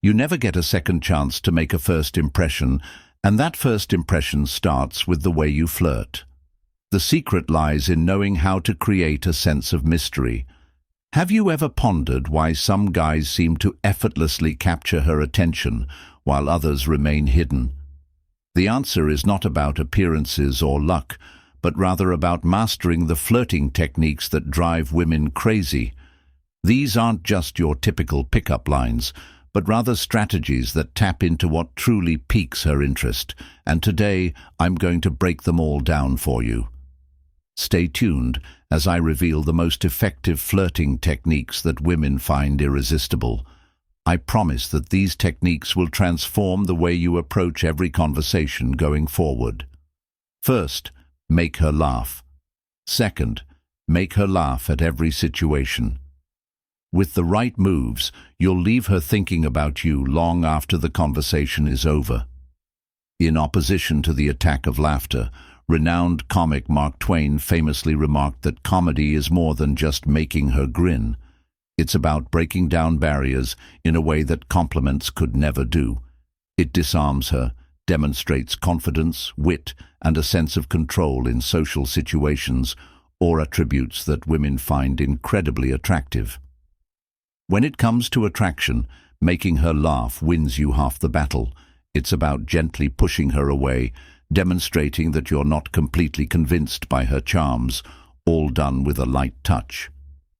You never get a second chance to make a first impression, and that first impression starts with the way you flirt. The secret lies in knowing how to create a sense of mystery. Have you ever pondered why some guys seem to effortlessly capture her attention while others remain hidden? The answer is not about appearances or luck, but rather about mastering the flirting techniques that drive women crazy. These aren't just your typical pickup lines, but rather strategies that tap into what truly piques her interest, and today I'm going to break them all down for you. Stay tuned as I reveal the most effective flirting techniques that women find irresistible. I promise that these techniques will transform the way you approach every conversation going forward. First, make her laugh. Second, make her laugh at every situation. With the right moves, you'll leave her thinking about you long after the conversation is over. In opposition to the attack of laughter, renowned comic Mark Twain famously remarked that comedy is more than just making her grin. It's about breaking down barriers in a way that compliments could never do. It disarms her, demonstrates confidence, wit, and a sense of control in social situations, or attributes that women find incredibly attractive. When it comes to attraction, making her laugh wins you half the battle. It's about gently pushing her away, demonstrating that you're not completely convinced by her charms, all done with a light touch.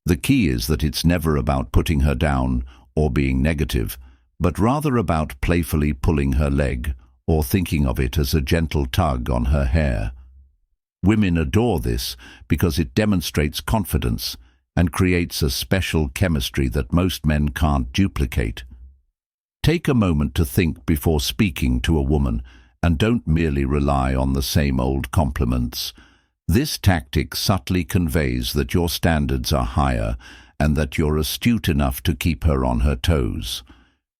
The key is that it's never about putting her down or being negative, but rather about playfully pulling her leg or thinking of it as a gentle tug on her hair. Women adore this because it demonstrates confidence and creates a special chemistry that most men can't duplicate. Take a moment to think before speaking to a woman, and don't merely rely on the same old compliments. This tactic subtly conveys that your standards are higher and that you're astute enough to keep her on her toes.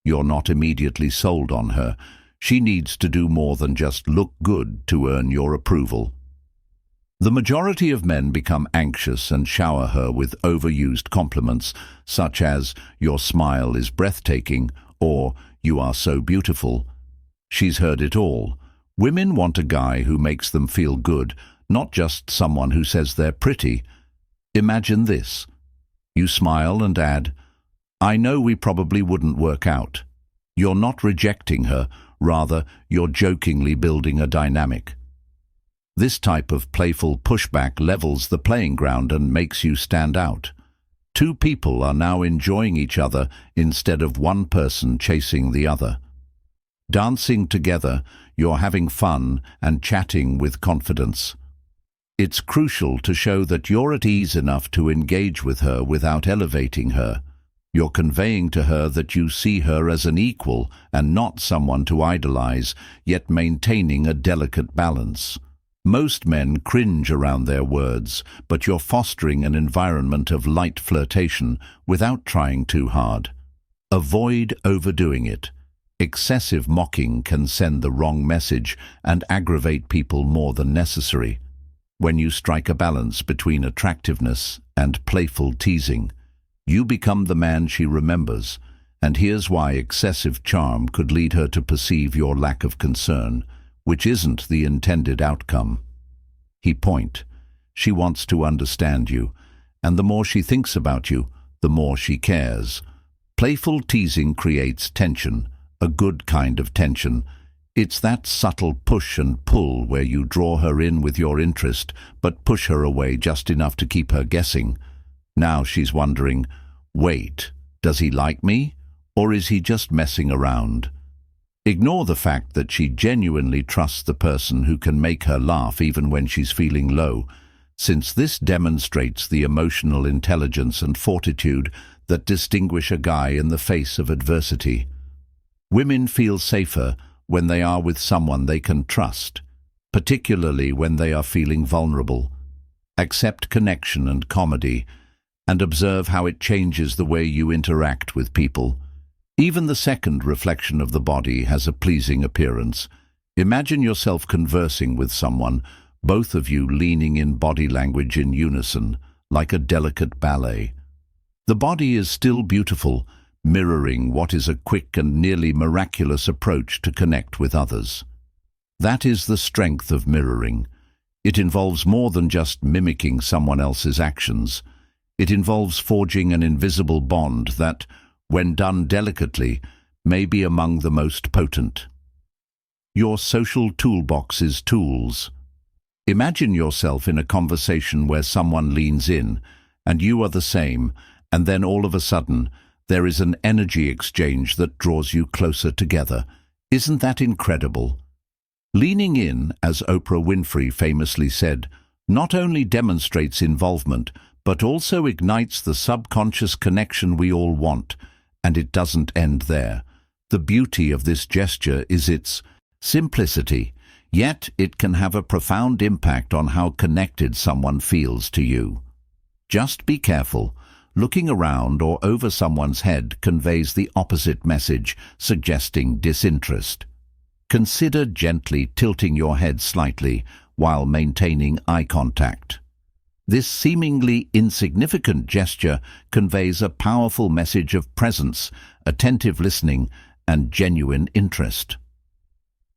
You're not immediately sold on her. She needs to do more than just look good to earn your approval. The majority of men become anxious and shower her with overused compliments, such as, "Your smile is breathtaking," or "You are so beautiful." She's heard it all. Women want a guy who makes them feel good, not just someone who says they're pretty. Imagine this. You smile and add, "I know we probably wouldn't work out." You're not rejecting her, rather, you're jokingly building a dynamic. This type of playful pushback levels the playing ground and makes you stand out. Two people are now enjoying each other instead of one person chasing the other. Dancing together, you're having fun and chatting with confidence. It's crucial to show that you're at ease enough to engage with her without elevating her. You're conveying to her that you see her as an equal and not someone to idolize, yet maintaining a delicate balance. Most men cringe around their words, but you're fostering an environment of light flirtation without trying too hard. Avoid overdoing it. Excessive mocking can send the wrong message and aggravate people more than necessary. When you strike a balance between attractiveness and playful teasing, you become the man she remembers, and here's why excessive charm could lead her to perceive your lack of concern, which isn't the intended outcome. Point. She wants to understand you, and the more she thinks about you, the more she cares. Playful teasing creates tension, a good kind of tension. It's that subtle push and pull where you draw her in with your interest, but push her away just enough to keep her guessing. Now she's wondering, wait, does he like me, or is he just messing around? Ignore the fact that she genuinely trusts the person who can make her laugh even when she's feeling low, since this demonstrates the emotional intelligence and fortitude that distinguish a guy in the face of adversity. Women feel safer when they are with someone they can trust, particularly when they are feeling vulnerable. Accept connection and comedy, and observe how it changes the way you interact with people. Even the second reflection of the body has a pleasing appearance. Imagine yourself conversing with someone, both of you leaning in body language in unison, like a delicate ballet. The body is still beautiful, mirroring what is a quick and nearly miraculous approach to connect with others. That is the strength of mirroring. It involves more than just mimicking someone else's actions. It involves forging an invisible bond that, when done delicately, may be among the most potent. Your social toolbox's tools. Imagine yourself in a conversation where someone leans in, and you are the same, and then all of a sudden, there is an energy exchange that draws you closer together. Isn't that incredible? Leaning in, as Oprah Winfrey famously said, not only demonstrates involvement, but also ignites the subconscious connection we all want, and it doesn't end there. The beauty of this gesture is its simplicity, yet it can have a profound impact on how connected someone feels to you. Just be careful. Looking around or over someone's head conveys the opposite message, suggesting disinterest. Consider gently tilting your head slightly while maintaining eye contact. This seemingly insignificant gesture conveys a powerful message of presence, attentive listening, and genuine interest.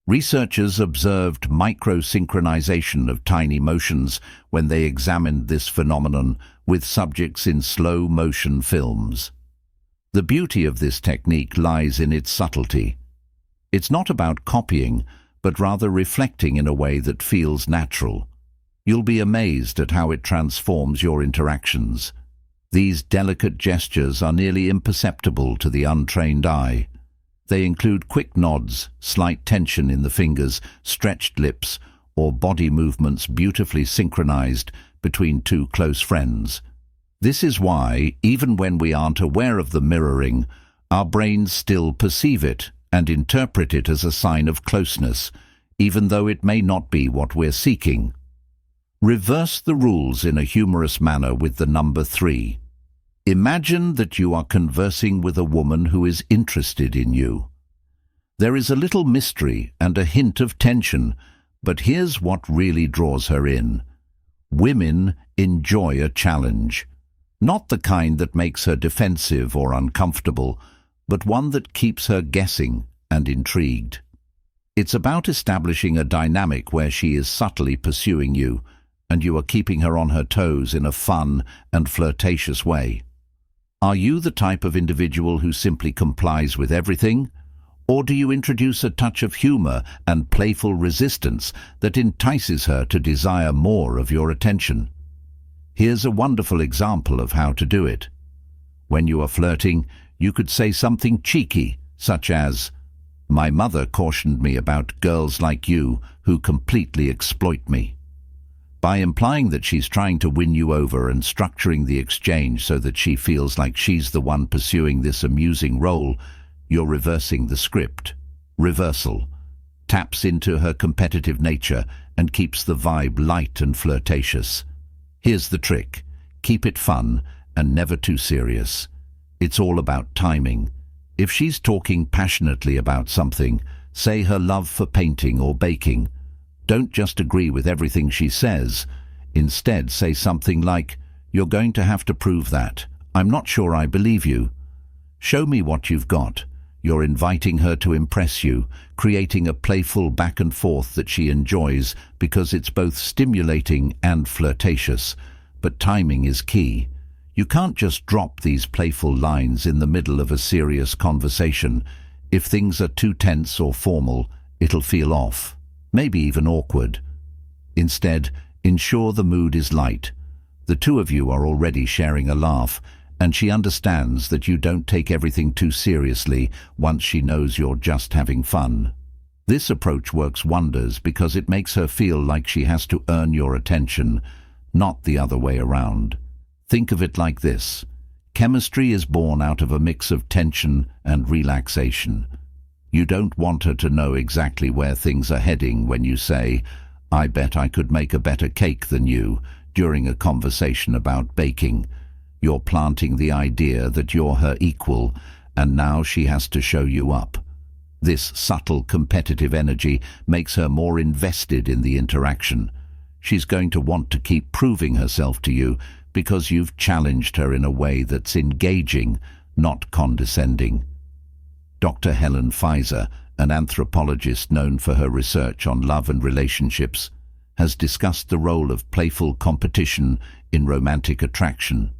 Researchers observed microsynchronization of tiny motions when they examined this phenomenon with subjects in slow-motion films. The beauty of this technique lies in its subtlety. It's not about copying, but rather reflecting in a way that feels natural. You'll be amazed at how it transforms your interactions. These delicate gestures are nearly imperceptible to the untrained eye. They include quick nods, slight tension in the fingers, stretched lips, or body movements beautifully synchronized between two close friends. This is why, even when we aren't aware of the mirroring, our brains still perceive it and interpret it as a sign of closeness, even though it may not be what we're seeking. Reverse the rules in a humorous manner with the number 3. Imagine that you are conversing with a woman who is interested in you. There is a little mystery and a hint of tension, but here's what really draws her in. Women enjoy a challenge. Not the kind that makes her defensive or uncomfortable, but one that keeps her guessing and intrigued. It's about establishing a dynamic where she is subtly pursuing you, and you are keeping her on her toes in a fun and flirtatious way. Are you the type of individual who simply complies with everything? Or do you introduce a touch of humor and playful resistance that entices her to desire more of your attention? Here's a wonderful example of how to do it. When you are flirting, you could say something cheeky, such as, "My mother cautioned me about girls like you who completely exploit me." By implying that she's trying to win you over and structuring the exchange so that she feels like she's the one pursuing this amusing role, you're reversing the script. Reversal taps into her competitive nature and keeps the vibe light and flirtatious. Here's the trick. Keep it fun and never too serious. It's all about timing. If she's talking passionately about something, say her love for painting or baking. Don't just agree with everything she says. Instead, say something like, "You're going to have to prove that. I'm not sure I believe you. Show me what you've got." You're inviting her to impress you, creating a playful back and forth that she enjoys because it's both stimulating and flirtatious. But timing is key. You can't just drop these playful lines in the middle of a serious conversation. If things are too tense or formal, it'll feel off, maybe even awkward. Instead, ensure the mood is light. The two of you are already sharing a laugh, and she understands that you don't take everything too seriously once she knows you're just having fun. This approach works wonders because it makes her feel like she has to earn your attention, not the other way around. Think of it like this. Chemistry is born out of a mix of tension and relaxation. You don't want her to know exactly where things are heading when you say, "I bet I could make a better cake than you," during a conversation about baking. You're planting the idea that you're her equal, and now she has to show you up. This subtle competitive energy makes her more invested in the interaction. She's going to want to keep proving herself to you because you've challenged her in a way that's engaging, not condescending. Dr. Helen Pfizer, an anthropologist known for her research on love and relationships, has discussed the role of playful competition in romantic attraction.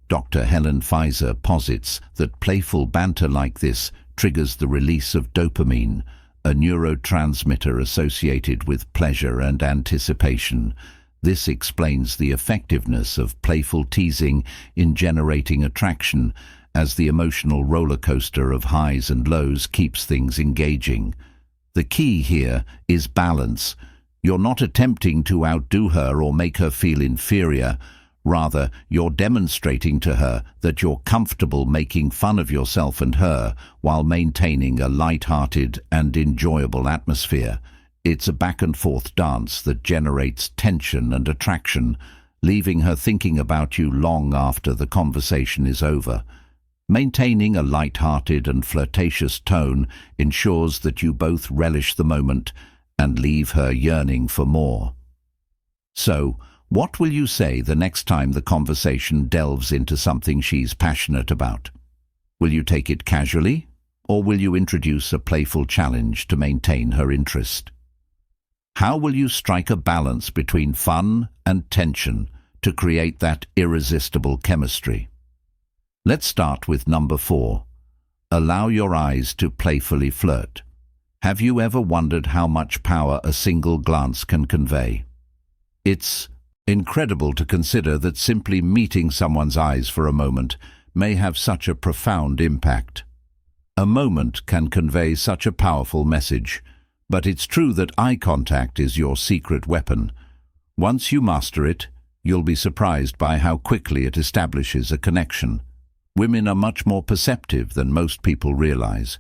Dr. Helen Pfizer posits that playful banter like this triggers the release of dopamine, a neurotransmitter associated with pleasure and anticipation. This explains the effectiveness of playful teasing in generating attraction, as the emotional roller coaster of highs and lows keeps things engaging. The key here is balance. You're not attempting to outdo her or make her feel inferior. Rather, you're demonstrating to her that you're comfortable making fun of yourself and her while maintaining a light-hearted and enjoyable atmosphere. It's a back-and-forth dance that generates tension and attraction, leaving her thinking about you long after the conversation is over. Maintaining a light-hearted and flirtatious tone ensures that you both relish the moment and leave her yearning for more. So, what will you say the next time the conversation delves into something she's passionate about? Will you take it casually, or will you introduce a playful challenge to maintain her interest? How will you strike a balance between fun and tension to create that irresistible chemistry? Let's start with number 4. Allow your eyes to playfully flirt. Have you ever wondered how much power a single glance can convey? It's incredible to consider that simply meeting someone's eyes for a moment may have such a profound impact. A moment can convey such a powerful message, but it's true that eye contact is your secret weapon. Once you master it, you'll be surprised by how quickly it establishes a connection. Women are much more perceptive than most people realize.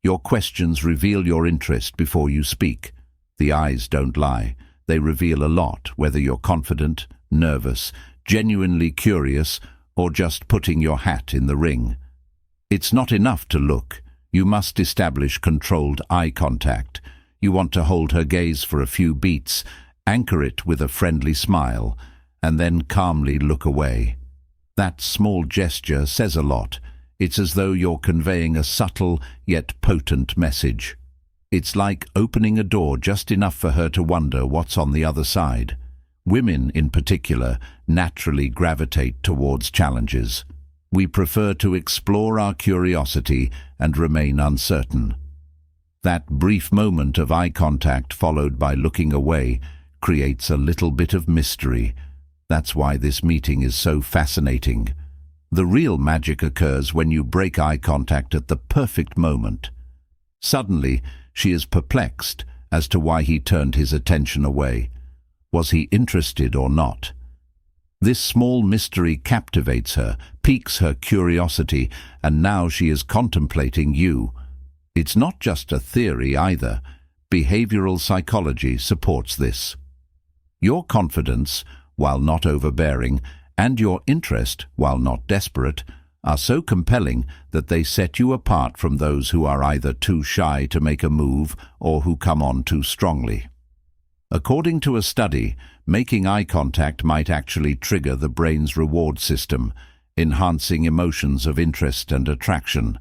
Your questions reveal your interest before you speak. The eyes don't lie. They reveal a lot, whether you're confident, nervous, genuinely curious, or just putting your hat in the ring. It's not enough to look. You must establish controlled eye contact. You want to hold her gaze for a few beats, anchor it with a friendly smile, and then calmly look away. That small gesture says a lot. It's as though you're conveying a subtle yet potent message. It's like opening a door just enough for her to wonder what's on the other side. Women, in particular, naturally gravitate towards challenges. We prefer to explore our curiosity and remain uncertain. That brief moment of eye contact followed by looking away creates a little bit of mystery. That's why this meeting is so fascinating. The real magic occurs when you break eye contact at the perfect moment. Suddenly, she is perplexed as to why he turned his attention away. Was he interested or not? This small mystery captivates her, piques her curiosity, and now she is contemplating you. It's not just a theory either. Behavioral psychology supports this. Your confidence, while not overbearing, and your interest, while not desperate, are so compelling that they set you apart from those who are either too shy to make a move or who come on too strongly. According to a study, making eye contact might actually trigger the brain's reward system, enhancing emotions of interest and attraction.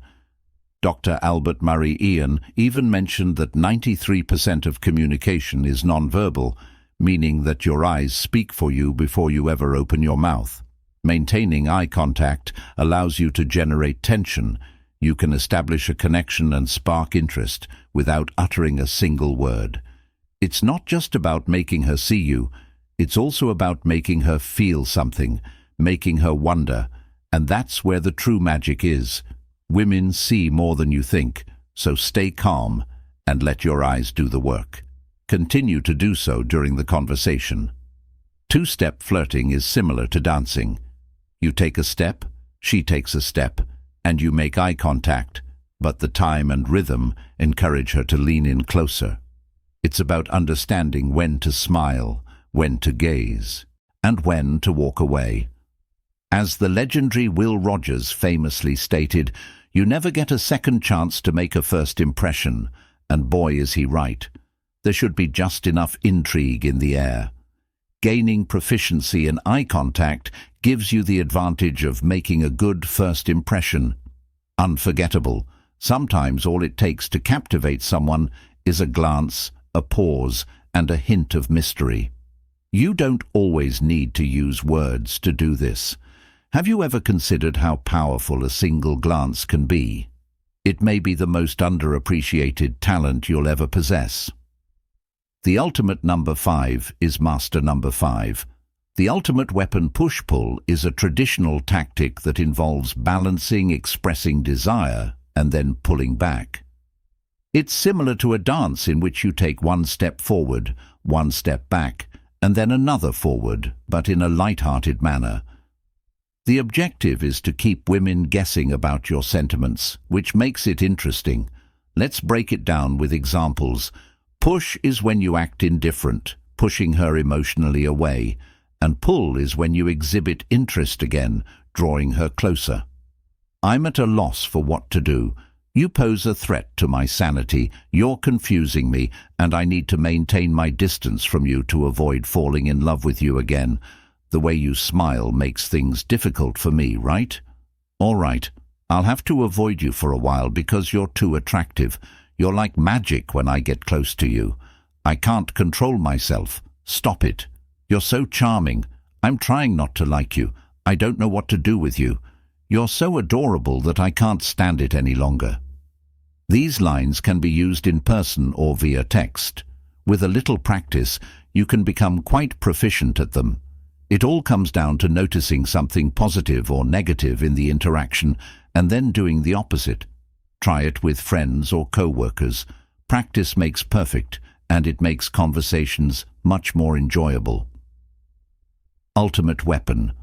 Dr. Albert Murray Ian even mentioned that 93% of communication is nonverbal, meaning that your eyes speak for you before you ever open your mouth. Maintaining eye contact allows you to generate tension. You can establish a connection and spark interest without uttering a single word. It's not just about making her see you, it's also about making her feel something, making her wonder, and that's where the true magic is. Women see more than you think, so stay calm and let your eyes do the work. Continue to do so during the conversation. Two-step flirting is similar to dancing. You take a step, she takes a step, and you make eye contact, but the time and rhythm encourage her to lean in closer. It's about understanding when to smile, when to gaze, and when to walk away. As the legendary Will Rogers famously stated, you never get a second chance to make a first impression, and boy is he right. There should be just enough intrigue in the air. Gaining proficiency in eye contact gives you the advantage of making a good first impression unforgettable. Sometimes all it takes to captivate someone is a glance, a pause, and a hint of mystery. You don't always need to use words to do this. Have you ever considered how powerful a single glance can be? It may be the most underappreciated talent you'll ever possess. The ultimate number 5 is master number 5. The ultimate weapon push-pull is a traditional tactic that involves balancing, expressing desire, and then pulling back. It's similar to a dance in which you take one step forward, one step back, and then another forward, but in a light-hearted manner. The objective is to keep women guessing about your sentiments, which makes it interesting. Let's break it down with examples. Push is when you act indifferent, pushing her emotionally away, and pull is when you exhibit interest again, drawing her closer. I'm at a loss for what to do. You pose a threat to my sanity, you're confusing me, and I need to maintain my distance from you to avoid falling in love with you again. The way you smile makes things difficult for me, right? All right, I'll have to avoid you for a while because you're too attractive. You're like magic when I get close to you. I can't control myself. Stop it. You're so charming. I'm trying not to like you. I don't know what to do with you. You're so adorable that I can't stand it any longer. These lines can be used in person or via text. With a little practice, you can become quite proficient at them. It all comes down to noticing something positive or negative in the interaction and then doing the opposite. Try it with friends or co-workers. Practice makes perfect, and it makes conversations much more enjoyable. Ultimate weapon.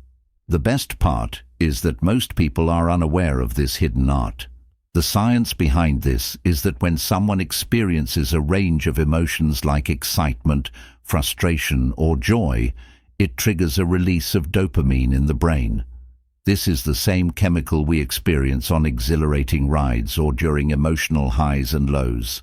The best part is that most people are unaware of this hidden art. The science behind this is that when someone experiences a range of emotions like excitement, frustration, or joy, it triggers a release of dopamine in the brain. This is the same chemical we experience on exhilarating rides or during emotional highs and lows.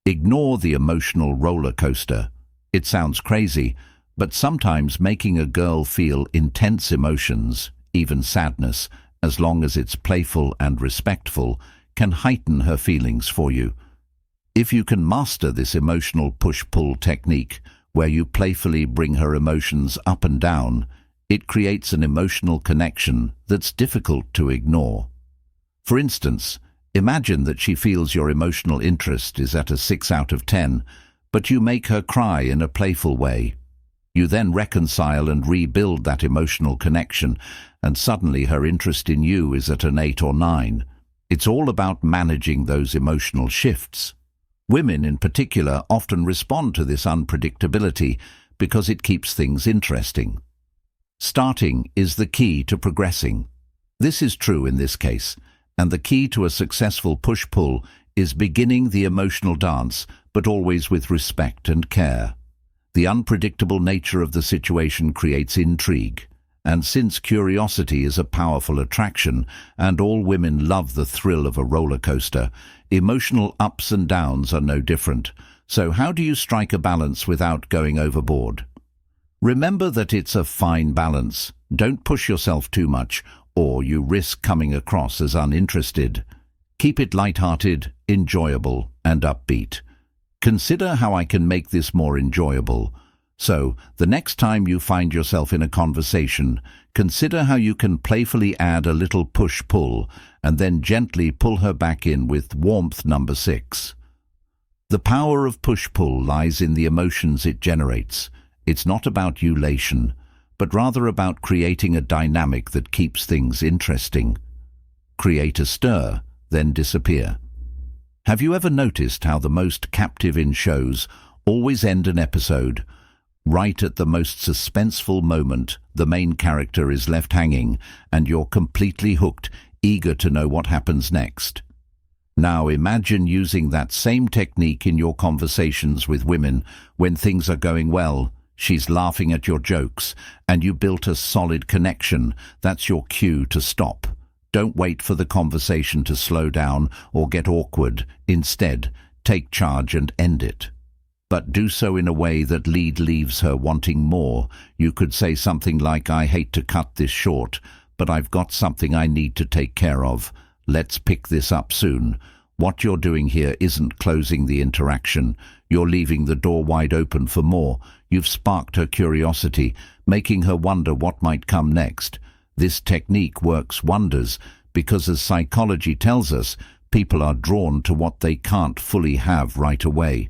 Ignore the emotional roller coaster. It sounds crazy, but sometimes making a girl feel intense emotions, even sadness, as long as it's playful and respectful, can heighten her feelings for you. If you can master this emotional push-pull technique, where you playfully bring her emotions up and down, it creates an emotional connection that's difficult to ignore. For instance, imagine that she feels your emotional interest is at a 6 out of 10, but you make her cry in a playful way. You then reconcile and rebuild that emotional connection, and suddenly her interest in you is at an 8 or 9. It's all about managing those emotional shifts. Women in particular often respond to this unpredictability because it keeps things interesting. Starting is the key to progressing. This is true in this case, and the key to a successful push-pull is beginning the emotional dance, but always with respect and care. The unpredictable nature of the situation creates intrigue, and since curiosity is a powerful attraction, and all women love the thrill of a roller coaster, emotional ups and downs are no different. So how do you strike a balance without going overboard? Remember that it's a fine balance. Don't push yourself too much, or you risk coming across as uninterested. Keep it light-hearted, enjoyable, and upbeat. Consider how I can make this more enjoyable. So, the next time you find yourself in a conversation, consider how you can playfully add a little push-pull and then gently pull her back in with warmth number 6. The power of push-pull lies in the emotions it generates. It's not about ululation, but rather about creating a dynamic that keeps things interesting. Create a stir, then disappear. Have you ever noticed how the most captive in shows always end an episode? Right at the most suspenseful moment, the main character is left hanging, and you're completely hooked, eager to know what happens next. Now imagine using that same technique in your conversations with women when things are going well. She's laughing at your jokes, and you built a solid connection. That's your cue to stop. Don't wait for the conversation to slow down or get awkward. Instead, take charge and end it. But do so in a way that leaves her wanting more. You could say something like, "I hate to cut this short, but I've got something I need to take care of. Let's pick this up soon. What you're doing here isn't closing the interaction. You're leaving the door wide open for more. You've sparked her curiosity, making her wonder what might come next. This technique works wonders because, as psychology tells us, people are drawn to what they can't fully have right away.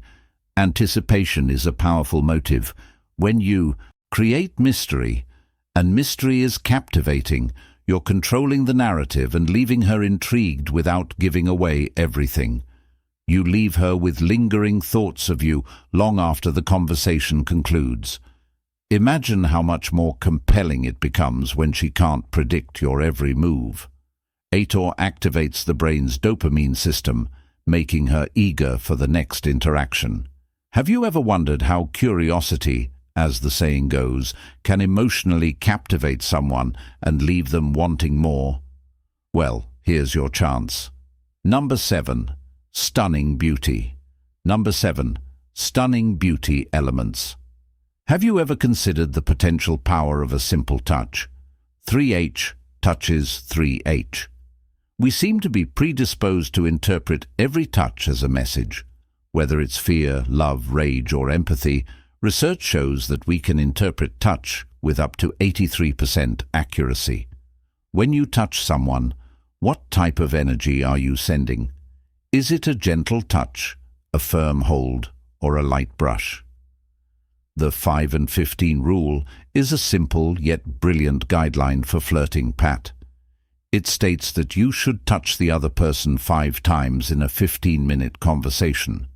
Anticipation is a powerful motive. When you create mystery, and mystery is captivating, you're controlling the narrative and leaving her intrigued without giving away everything. You leave her with lingering thoughts of you long after the conversation concludes. Imagine how much more compelling it becomes when she can't predict your every move. Aitor activates the brain's dopamine system, making her eager for the next interaction. Have you ever wondered how curiosity, as the saying goes, can emotionally captivate someone and leave them wanting more? Well, here's your chance. Number 7. Stunning beauty. Number 7. Stunning beauty elements. Have you ever considered the potential power of a simple touch? 3H touches 3H. We seem to be predisposed to interpret every touch as a message. Whether it's fear, love, rage, or empathy, research shows that we can interpret touch with up to 83% accuracy. When you touch someone, what type of energy are you sending? Is it a gentle touch, a firm hold, or a light brush? The 5 and 15 rule is a simple yet brilliant guideline for flirting, Pat. It states that you should touch the other person 5 times in a 15-minute conversation.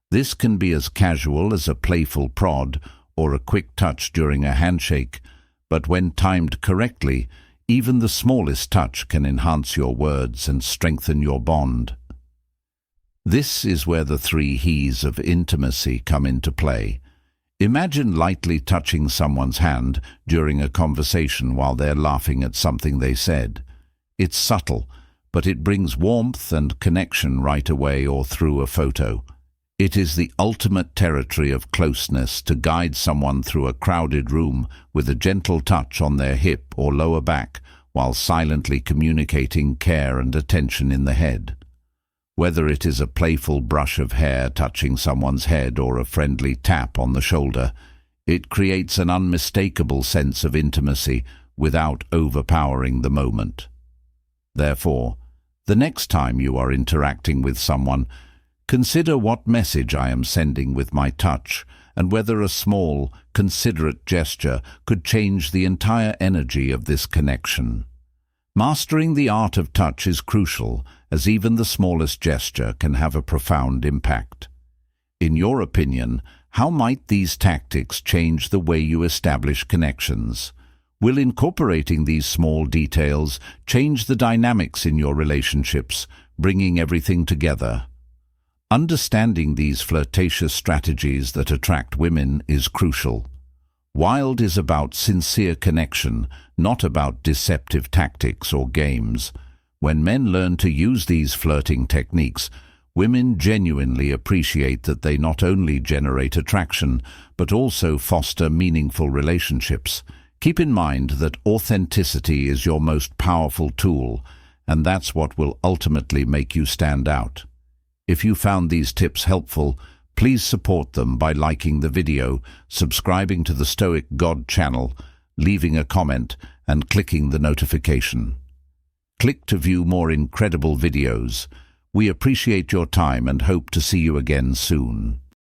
This can be as casual as a playful prod or a quick touch during a handshake, but when timed correctly, even the smallest touch can enhance your words and strengthen your bond. This is where the 3 He's of intimacy come into play. Imagine lightly touching someone's hand during a conversation while they're laughing at something they said. It's subtle, but it brings warmth and connection right away or through a photo. It is the ultimate territory of closeness to guide someone through a crowded room with a gentle touch on their hip or lower back while silently communicating care and attention in the head. Whether it is a playful brush of hair touching someone's head or a friendly tap on the shoulder, it creates an unmistakable sense of intimacy without overpowering the moment. Therefore, the next time you are interacting with someone, consider what message I am sending with my touch and whether a small, considerate gesture could change the entire energy of this connection. Mastering the art of touch is crucial, as even the smallest gesture can have a profound impact. In your opinion, how might these tactics change the way you establish connections? Will incorporating these small details change the dynamics in your relationships, bringing everything together? Understanding these flirtatious strategies that attract women is crucial. Wild is about sincere connection, not about deceptive tactics or games. When men learn to use these flirting techniques, women genuinely appreciate that they not only generate attraction, but also foster meaningful relationships. Keep in mind that authenticity is your most powerful tool, and that's what will ultimately make you stand out. If you found these tips helpful, please support them by liking the video, subscribing to the Stoic God channel, leaving a comment, and clicking the notification. Click to view more incredible videos. We appreciate your time and hope to see you again soon.